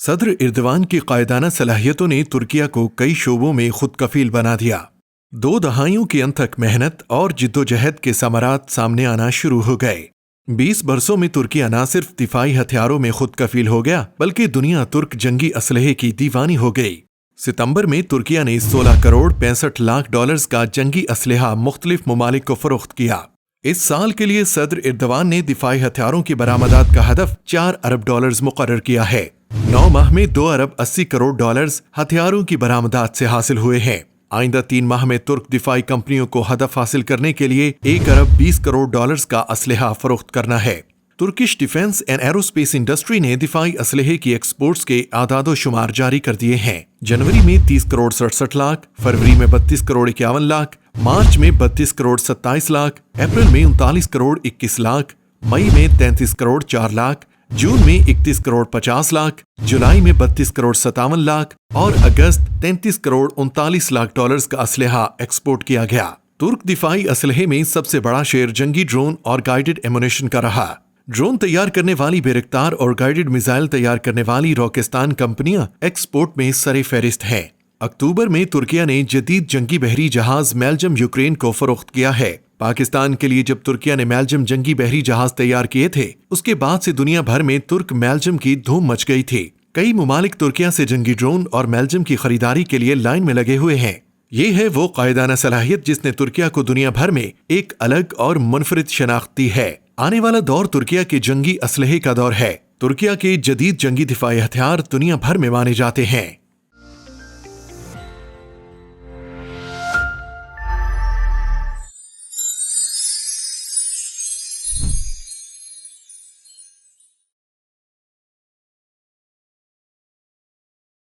सदर एर्दोगान की कायदाना सलाहियतों ने तुर्किया को कई शोबों में खुद कफील बना दिया। 2 दहाइयों की अनथक मेहनत और जिद्दोजहद के समरात सामने आना शुरू हो गए। 20 बरसों में तुर्किया न सिर्फ दिफाई हथियारों में खुद कफील हो गया, बल्कि दुनिया तुर्क जंगी असलहे की दीवानी हो गई। सितंबर में तुर्किया ने 16 करोड़ 65 लाख डॉलर्स का जंगी असलहा मुख्तलिफ ममालिक को फरोख्त किया। इस साल के लिए सदर एर्दोगान ने दिफाई हथियारों की बरामदात का हदफ 4 अरब डॉलर्स मुकर्रर किया है। 9 माह में 2 अरब 80 करोड़ डॉलर्स हथियारों की बरामदात से हासिल हुए हैं। आइंदा 3 माह में तुर्क दिफाई कंपनियों को हदफ हासिल करने के लिए 1 अरब 20 करोड़ डॉलर्स का असलहा फरोख्त करना है। Turkish defence and aerospace industry ने दिफाई असलहे की एक्सपोर्ट्स के आदादो शुमार जारी कर दिए हैं। जनवरी में 30 करोड़ 67 लाख, फरवरी में 32 करोड़ 51 लाख, मार्च में 32 करोड़ 27 लाख, अप्रैल में 39 करोड़ 21 लाख, मई में 33 करोड़ 4 लाख, जून में 31 करोड़ 50 लाख, जुलाई में 32 करोड़ 57 लाख और अगस्त 33 करोड़ 39 लाख डॉलर्स का असलहा एक्सपोर्ट किया गया। तुर्क दिफाई असलहे में सबसे बड़ा शेयर जंगी ड्रोन और गाइडेड एमुनेशन का रहा। ड्रोन तैयार करने वाली बेरख्तार और गाइडेड मिसाइल तैयार करने वाली रॉकेस्तान कंपनियां एक्सपोर्ट में सरे फहरिस्त हैं। अक्टूबर में तुर्किया ने जदीद जंगी बहरी जहाज मेलजम यूक्रेन को फरोख्त किया है। पाकिस्तान के लिए जब तुर्किया ने मेलजम जंगी बहरी जहाज तैयार किए थे, उसके बाद से दुनिया भर में तुर्क मेलजम की धूम मच गई थी। कई मुमालिक तुर्किया से जंगी ड्रोन और मेलजम की खरीदारी के लिए लाइन में लगे हुए हैं। ये है वो कायदाना सलाहियत जिसने तुर्किया को दुनिया भर में एक अलग और मुनफरिद शनाख्त दी है। आने वाला दौर तुर्किया के जंगी असलहे का दौर है। तुर्किया के जदीद जंगी दिफाई हथियार दुनिया भर में माने जाते हैं।